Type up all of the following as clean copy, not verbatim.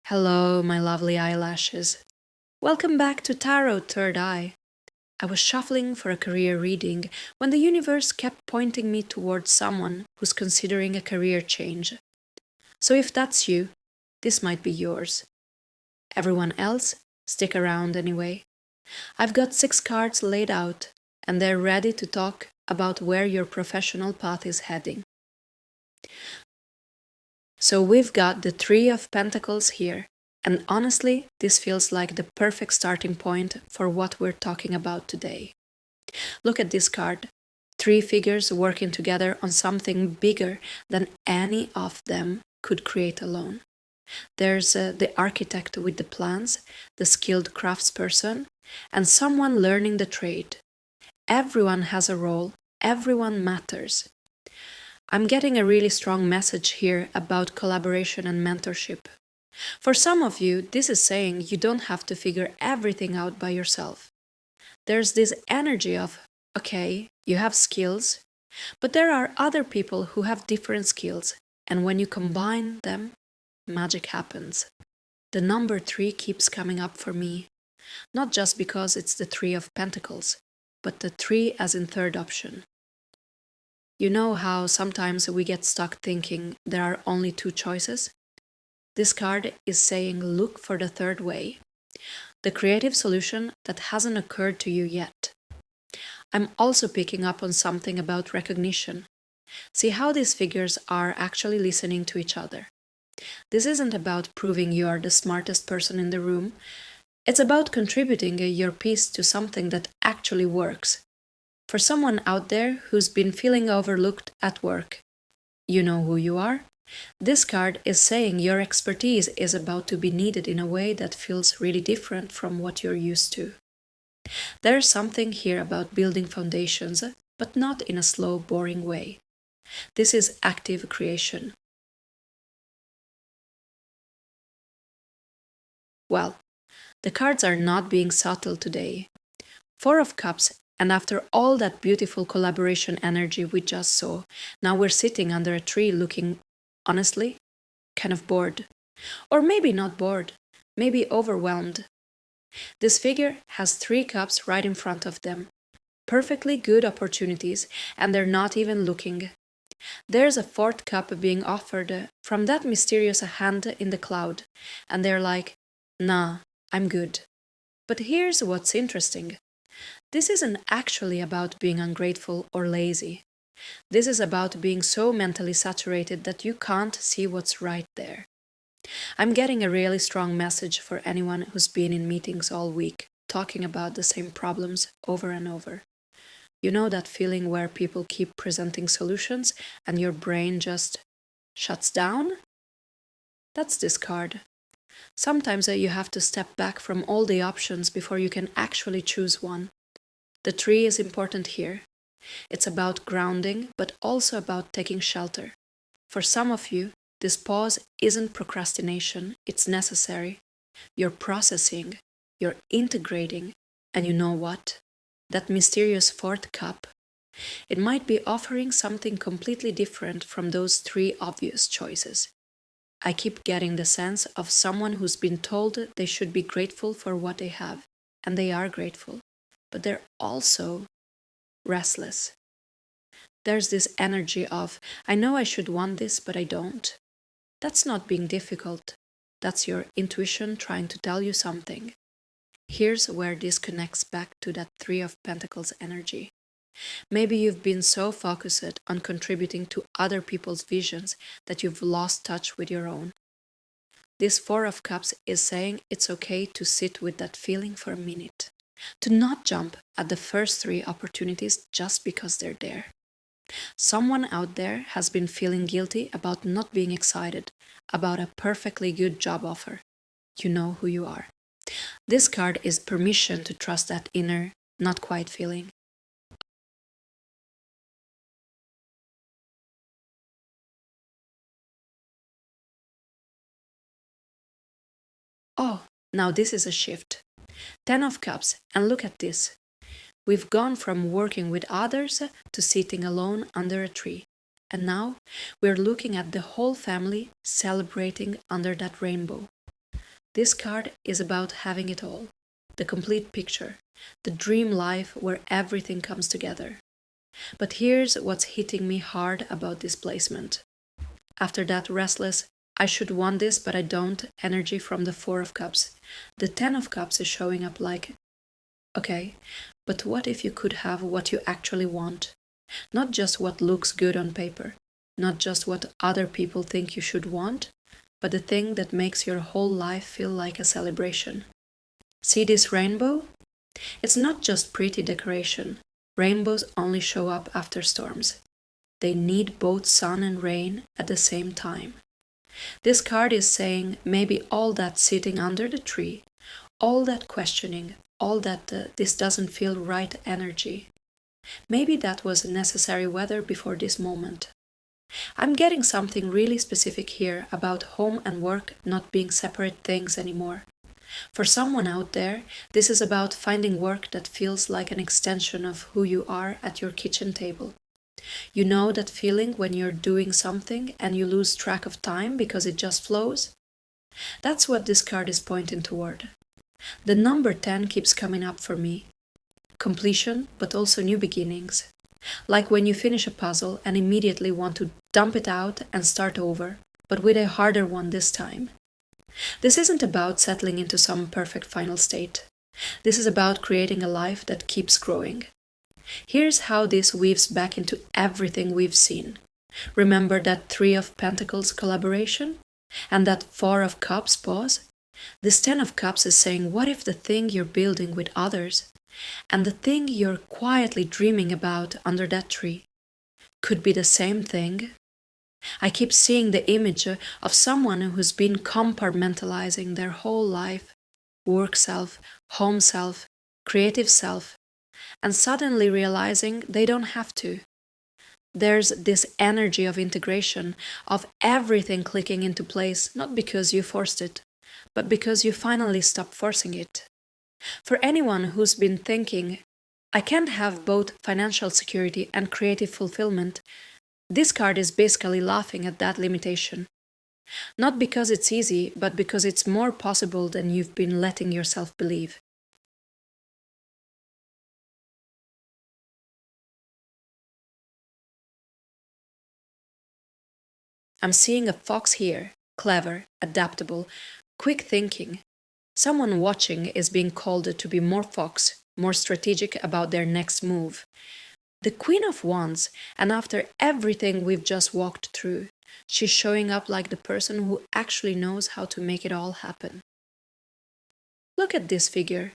Hello, my lovely eyelashes. Welcome back to Tarot Third Eye. I was shuffling for a career reading when the universe kept pointing me towards someone who's considering a career change. So if that's you, this might be yours. Everyone else, stick around anyway. I've got 6 cards laid out, and they're ready to talk about where your professional path is heading. So we've got the Three of Pentacles here, and honestly, this feels like the perfect starting point for what we're talking about today. Look at this card. 3 figures working together on something bigger than any of them could create alone. There's the architect with the plans, the skilled craftsperson, and someone learning the trade. Everyone has a role, everyone matters. I'm getting a really strong message here about collaboration and mentorship. For some of you, this is saying you don't have to figure everything out by yourself. There's this energy of, okay, you have skills, but there are other people who have different skills, and when you combine them, magic happens. The number 3 keeps coming up for me, not just because it's the 3 of Pentacles, but the 3 as in third option. You know how sometimes we get stuck thinking there are only 2 choices? This card is saying look for the third way, the creative solution that hasn't occurred to you yet. I'm also picking up on something about recognition. See how these figures are actually listening to each other. This isn't about proving you are the smartest person in the room. It's about contributing your piece to something that actually works. For someone out there who's been feeling overlooked at work, you know who you are? This card is saying your expertise is about to be needed in a way that feels really different from what you're used to. There's something here about building foundations, but not in a slow, boring way. This is active creation. Well, the cards are not being subtle today. 4 of Cups, and after all that beautiful collaboration energy we just saw, now we're sitting under a tree looking, honestly, kind of bored. Or maybe not bored, maybe overwhelmed. This figure has 3 cups right in front of them. Perfectly good opportunities, and they're not even looking. There's a 4th cup being offered from that mysterious hand in the cloud, and they're like, nah, I'm good. But here's what's interesting. This isn't actually about being ungrateful or lazy. This is about being so mentally saturated that you can't see what's right there. I'm getting a really strong message for anyone who's been in meetings all week, talking about the same problems over and over. You know that feeling where people keep presenting solutions and your brain just shuts down? That's this card. Sometimes you have to step back from all the options before you can actually choose one. The tree is important here. It's about grounding, but also about taking shelter. For some of you, this pause isn't procrastination, it's necessary. You're processing, you're integrating, and you know what? That mysterious 4th cup, it might be offering something completely different from those 3 obvious choices. I keep getting the sense of someone who's been told they should be grateful for what they have, and they are grateful, but they're also restless. There's this energy of, I know I should want this, but I don't. That's not being difficult. That's your intuition trying to tell you something. Here's where this connects back to that 3 of Pentacles energy. Maybe you've been so focused on contributing to other people's visions that you've lost touch with your own. This 4 of Cups is saying it's okay to sit with that feeling for a minute, to not jump at the first 3 opportunities just because they're there. Someone out there has been feeling guilty about not being excited about a perfectly good job offer. You know who you are. This card is permission to trust that inner, not quite feeling. Oh, now this is a shift. 10 of Cups, and look at this. We've gone from working with others to sitting alone under a tree. And now we're looking at the whole family celebrating under that rainbow. This card is about having it all, the complete picture, the dream life where everything comes together. But here's what's hitting me hard about this placement. After that restless, I should want this but I don't energy from the Four of Cups, the Ten of Cups is showing up like, okay, but what if you could have what you actually want? Not just what looks good on paper, not just what other people think you should want, but the thing that makes your whole life feel like a celebration. See this rainbow? It's not just pretty decoration. Rainbows only show up after storms. They need both sun and rain at the same time. This card is saying maybe all that sitting under the tree, all that questioning, all that this doesn't feel right energy. Maybe that was necessary weather before this moment. I'm getting something really specific here about home and work not being separate things anymore. For someone out there, this is about finding work that feels like an extension of who you are at your kitchen table. You know that feeling when you're doing something and you lose track of time because it just flows? That's what this card is pointing toward. The number 10 keeps coming up for me. Completion, but also new beginnings. Like when you finish a puzzle and immediately want to dump it out and start over, but with a harder one this time. This isn't about settling into some perfect final state. This is about creating a life that keeps growing. Here's how this weaves back into everything we've seen. Remember that Three of Pentacles collaboration? And that Four of Cups pause? This Ten of Cups is saying, what if the thing you're building with others and the thing you're quietly dreaming about under that tree could be the same thing? I keep seeing the image of someone who's been compartmentalizing their whole life, work self, home self, creative self, and suddenly realizing they don't have to. There's this energy of integration, of everything clicking into place, not because you forced it, but because you finally stopped forcing it. For anyone who's been thinking, I can't have both financial security and creative fulfillment, this card is basically laughing at that limitation. Not because it's easy, but because it's more possible than you've been letting yourself believe. I'm seeing a fox here, clever, adaptable, quick thinking. Someone watching is being called to be more fox, more strategic about their next move. The Queen of Wands, and after everything we've just walked through, she's showing up like the person who actually knows how to make it all happen. Look at this figure.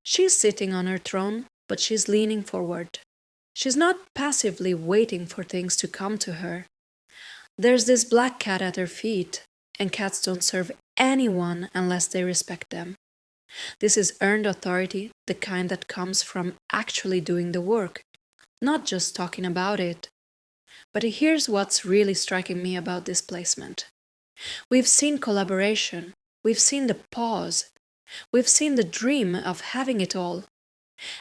She's sitting on her throne, but she's leaning forward. She's not passively waiting for things to come to her. There's this black cat at her feet, and cats don't serve anyone unless they respect them. This is earned authority, the kind that comes from actually doing the work, not just talking about it. But here's what's really striking me about this placement. We've seen collaboration, we've seen the pause, we've seen the dream of having it all.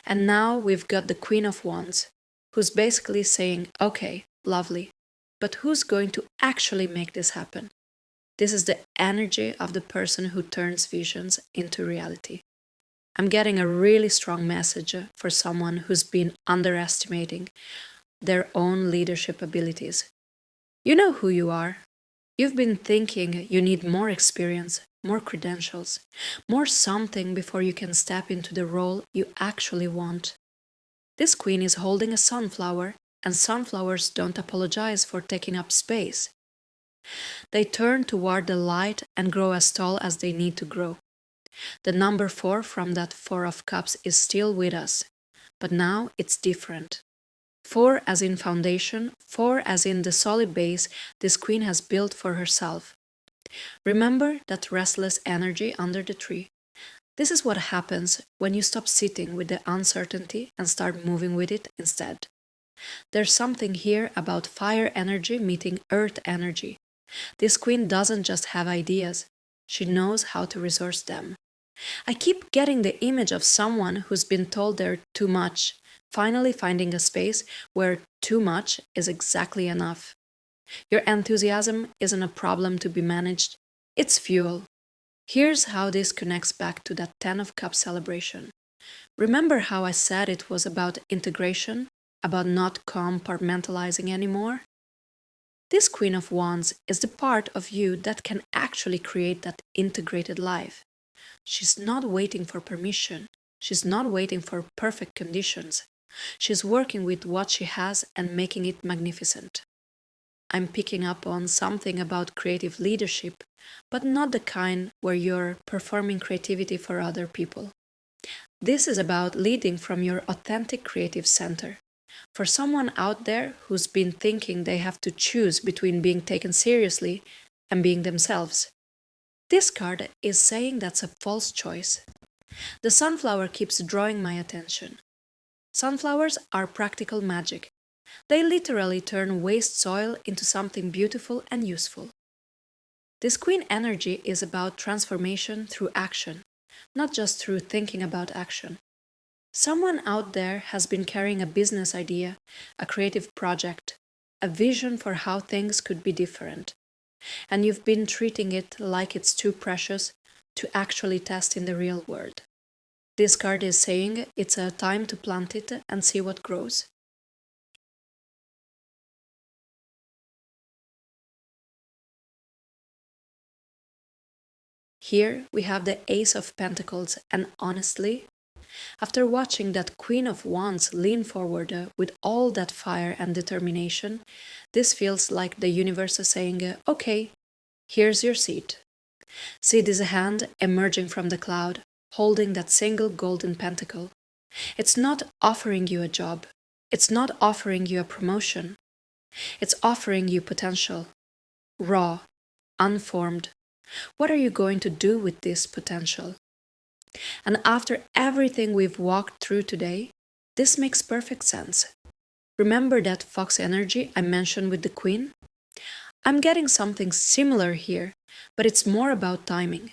And now we've got the Queen of Wands, who's basically saying, okay, lovely, but who's going to actually make this happen? This is the energy of the person who turns visions into reality. I'm getting a really strong message for someone who's been underestimating their own leadership abilities. You know who you are. You've been thinking you need more experience, more credentials, more something before you can step into the role you actually want. This queen is holding a sunflower, and sunflowers don't apologize for taking up space. They turn toward the light and grow as tall as they need to grow. The number 4 from that Four of Cups is still with us, but now it's different. 4 as in foundation, 4 as in the solid base this queen has built for herself. Remember that restless energy under the tree. This is what happens when you stop sitting with the uncertainty and start moving with it instead. There's something here about fire energy meeting earth energy. This queen doesn't just have ideas, she knows how to resource them. I keep getting the image of someone who's been told they're too much, finally finding a space where too much is exactly enough. Your enthusiasm isn't a problem to be managed, it's fuel. Here's how this connects back to that Ten of Cups celebration. Remember how I said it was about integration, about not compartmentalizing anymore? This Queen of Wands is the part of you that can actually create that integrated life. She's not waiting for permission. She's not waiting for perfect conditions. She's working with what she has and making it magnificent. I'm picking up on something about creative leadership, but not the kind where you're performing creativity for other people. This is about leading from your authentic creative center. For someone out there who's been thinking they have to choose between being taken seriously and being themselves, this card is saying that's a false choice. The sunflower keeps drawing my attention. Sunflowers are practical magic. They literally turn waste soil into something beautiful and useful. This queen energy is about transformation through action, not just through thinking about action. Someone out there has been carrying a business idea, a creative project, a vision for how things could be different, and you've been treating it like it's too precious to actually test in the real world. This card is saying it's a time to plant it and see what grows. Here we have the Ace of Pentacles, and honestly, after watching that Queen of Wands lean forward with all that fire and determination, this feels like the universe is saying, okay, here's your seat. Seed is a hand emerging from the cloud, holding that single golden pentacle. It's not offering you a job. It's not offering you a promotion. It's offering you potential. Raw, unformed. What are you going to do with this potential? And after everything we've walked through today, this makes perfect sense. Remember that fox energy I mentioned with the queen? I'm getting something similar here, but it's more about timing.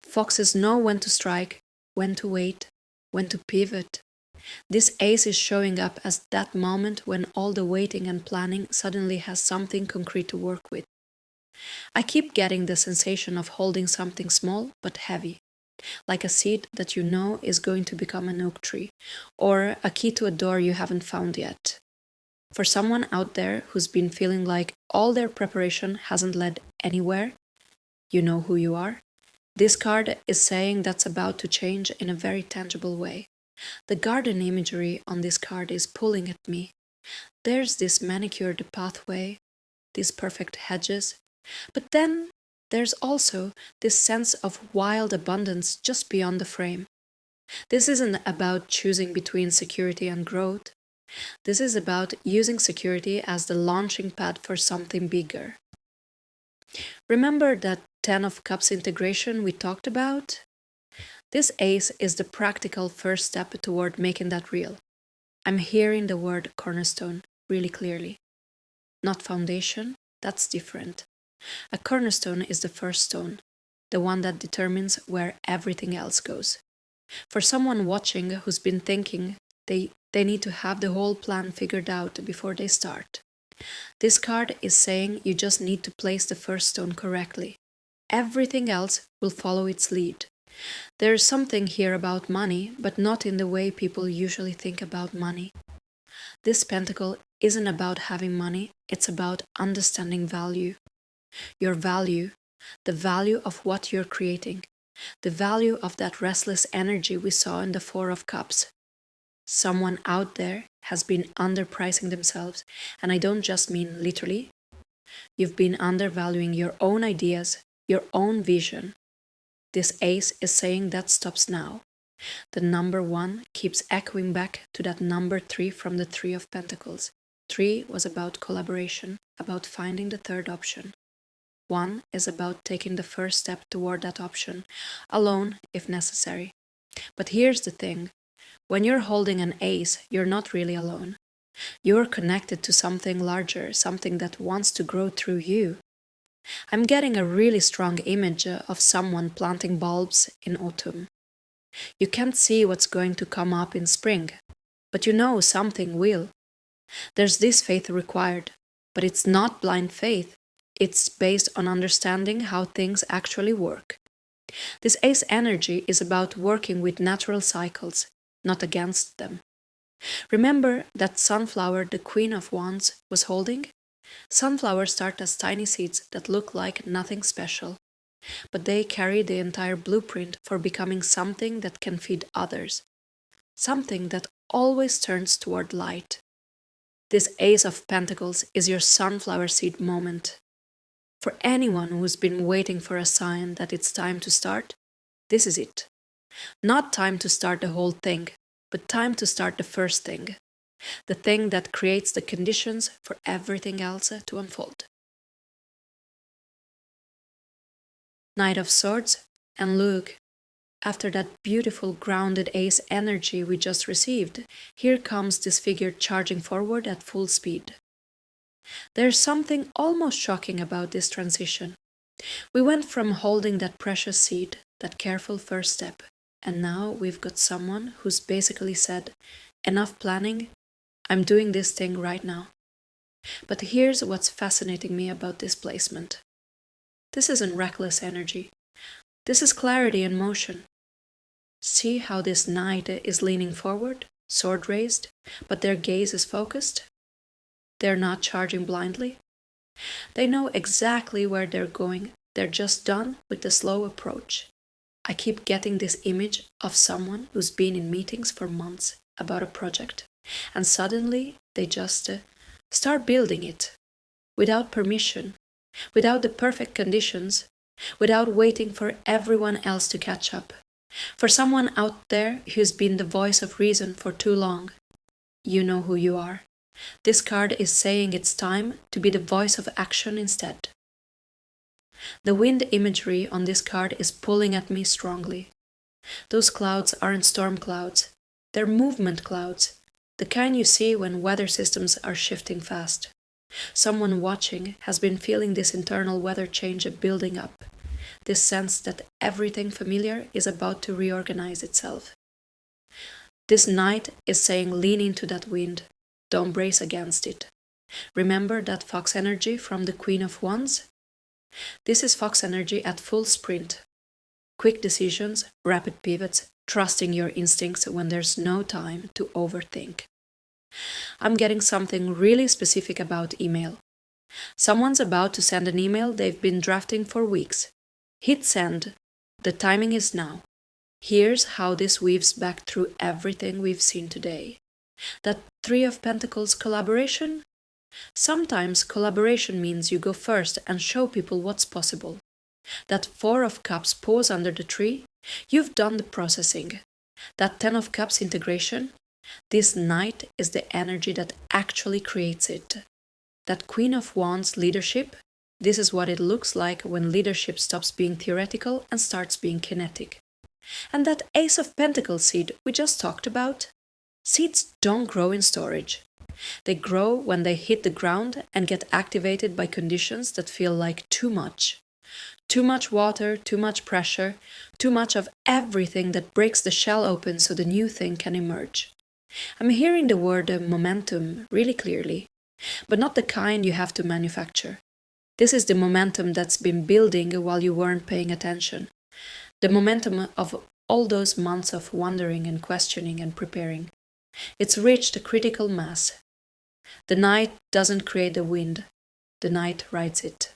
Foxes know when to strike, when to wait, when to pivot. This ace is showing up as that moment when all the waiting and planning suddenly has something concrete to work with. I keep getting the sensation of holding something small but heavy, like a seed that you know is going to become an oak tree, or a key to a door you haven't found yet. For someone out there who's been feeling like all their preparation hasn't led anywhere, you know who you are. This card is saying that's about to change in a very tangible way. The garden imagery on this card is pulling at me. There's this manicured pathway, these perfect hedges, but then there's also this sense of wild abundance just beyond the frame. This isn't about choosing between security and growth. This is about using security as the launching pad for something bigger. Remember that Ten of Cups integration we talked about? This ace is the practical first step toward making that real. I'm hearing the word cornerstone really clearly. Not foundation, that's different. A cornerstone is the first stone, the one that determines where everything else goes. For someone watching who's been thinking they need to have the whole plan figured out before they start, this card is saying you just need to place the first stone correctly. Everything else will follow its lead. There is something here about money, but not in the way people usually think about money. This pentacle isn't about having money, it's about understanding value. Your value, the value of what you're creating, the value of that restless energy we saw in the Four of Cups. Someone out there has been underpricing themselves, and I don't just mean literally. You've been undervaluing your own ideas, your own vision. This ace is saying that stops now. The number one keeps echoing back to that number three from the Three of Pentacles. Three was about collaboration, about finding the third option. One is about taking the first step toward that option, alone if necessary. But here's the thing. When you're holding an ace, you're not really alone. You're connected to something larger, something that wants to grow through you. I'm getting a really strong image of someone planting bulbs in autumn. You can't see what's going to come up in spring, but you know something will. There's this faith required, but it's not blind faith. It's based on understanding how things actually work. This ace energy is about working with natural cycles, not against them. Remember that sunflower the Queen of Wands was holding? Sunflowers start as tiny seeds that look like nothing special, but they carry the entire blueprint for becoming something that can feed others, something that always turns toward light. This Ace of Pentacles is your sunflower seed moment. For anyone who's been waiting for a sign that it's time to start, this is it. Not time to start the whole thing, but time to start the first thing. The thing that creates the conditions for everything else to unfold. Knight of Swords, and look, after that beautiful grounded ace energy we just received, here comes this figure charging forward at full speed. There's something almost shocking about this transition. We went from holding that precious seed, that careful first step, and now we've got someone who's basically said, enough planning, I'm doing this thing right now. But here's what's fascinating me about this placement. This isn't reckless energy. This is clarity in motion. See how this knight is leaning forward, sword raised, but their gaze is focused? They're not charging blindly. They know exactly where they're going. They're just done with the slow approach. I keep getting this image of someone who's been in meetings for months about a project, and suddenly they just start building it without permission, without the perfect conditions, without waiting for everyone else to catch up. For someone out there who's been the voice of reason for too long, you know who you are. This card is saying it's time to be the voice of action instead. The wind imagery on this card is pulling at me strongly. Those clouds aren't storm clouds, they're movement clouds, the kind you see when weather systems are shifting fast. Someone watching has been feeling this internal weather change building up, this sense that everything familiar is about to reorganize itself. This knight is saying lean into that wind, don't brace against it. Remember that fox energy from the Queen of Wands? This is fox energy at full sprint. Quick decisions, rapid pivots, trusting your instincts when there's no time to overthink. I'm getting something really specific about email. Someone's about to send an email they've been drafting for weeks. Hit send. The timing is now. Here's how this weaves back through everything we've seen today. That Three of Pentacles collaboration? Sometimes collaboration means you go first and show people what's possible. That Four of Cups pose under the tree? You've done the processing. That Ten of Cups integration? This knight is the energy that actually creates it. That Queen of Wands leadership? This is what it looks like when leadership stops being theoretical and starts being kinetic. And that Ace of Pentacles seed we just talked about? Seeds don't grow in storage. They grow when they hit the ground and get activated by conditions that feel like too much. Too much water, too much pressure, too much of everything that breaks the shell open so the new thing can emerge. I'm hearing the word momentum really clearly, but not the kind you have to manufacture. This is the momentum that's been building while you weren't paying attention. The momentum of all those months of wondering and questioning and preparing. It's reached a critical mass. The night doesn't create the wind. The night rides it.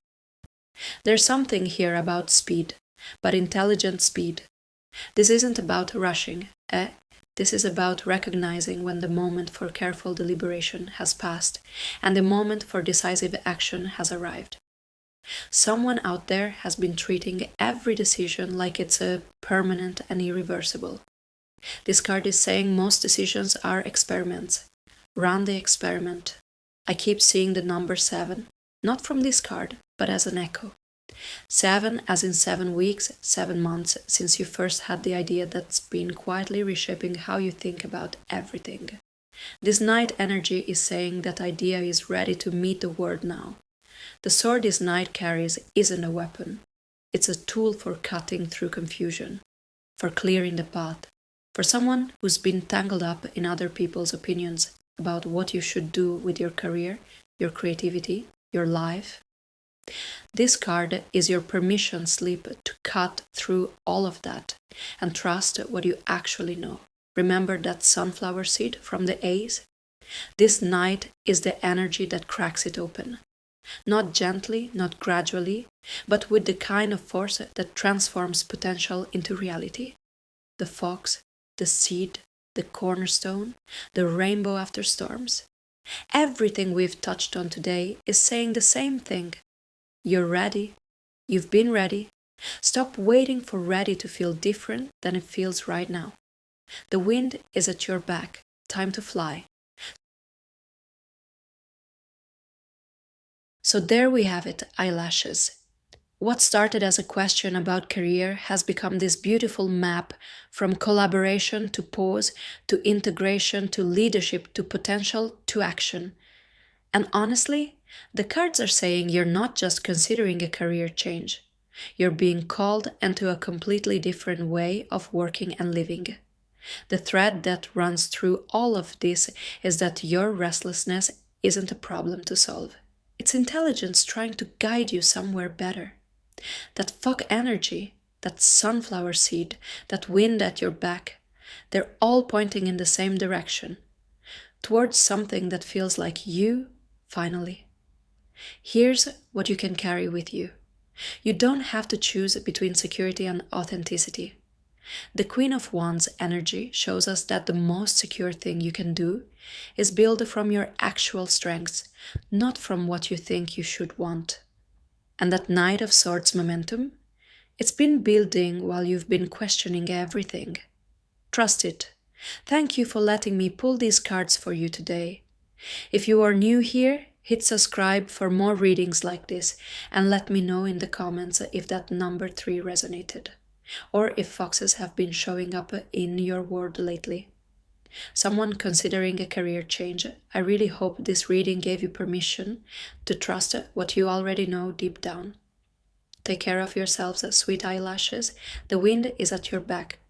There's something here about speed, but intelligent speed. This isn't about rushing. This is about recognizing when the moment for careful deliberation has passed and the moment for decisive action has arrived. Someone out there has been treating every decision like it's a permanent and irreversible. This card is saying most decisions are experiments. Run the experiment. I keep seeing the number 7, not from this card, but as an echo. 7 as in 7 weeks, 7 months since you first had the idea that's been quietly reshaping how you think about everything. This night energy is saying that idea is ready to meet the world now. The sword this night carries isn't a weapon. It's a tool for cutting through confusion, for clearing the path, for someone who's been tangled up in other people's opinions about what you should do with your career, your creativity, your life. This card is your permission slip to cut through all of that and trust what you actually know. Remember that sunflower seed from the A's? This night is the energy that cracks it open. Not gently, not gradually, but with the kind of force that transforms potential into reality. The fox, the seed, the cornerstone, the rainbow after storms. Everything we've touched on today is saying the same thing. You're ready. You've been ready. Stop waiting for ready to feel different than it feels right now. The wind is at your back. Time to fly. So there we have it, eyelashes. What started as a question about career has become this beautiful map from collaboration to pause to integration to leadership to potential to action. And honestly, the cards are saying you're not just considering a career change. You're being called into a completely different way of working and living. The thread that runs through all of this is that your restlessness isn't a problem to solve. It's intelligence trying to guide you somewhere better. That fuck energy, that sunflower seed, that wind at your back, they're all pointing in the same direction, towards something that feels like you, finally. Here's what you can carry with you. You don't have to choose between security and authenticity. The Queen of Wands energy shows us that the most secure thing you can do is build from your actual strengths, not from what you think you should want. And that Knight of Swords momentum, it's been building while you've been questioning everything. Trust it. Thank you for letting me pull these cards for you today. If you are new here, hit subscribe for more readings like this and let me know in the comments if that number 3 resonated, or if foxes have been showing up in your world lately. Someone considering a career change, I really hope this reading gave you permission to trust what you already know deep down. Take care of yourselves, sweet eyelashes. The wind is at your back.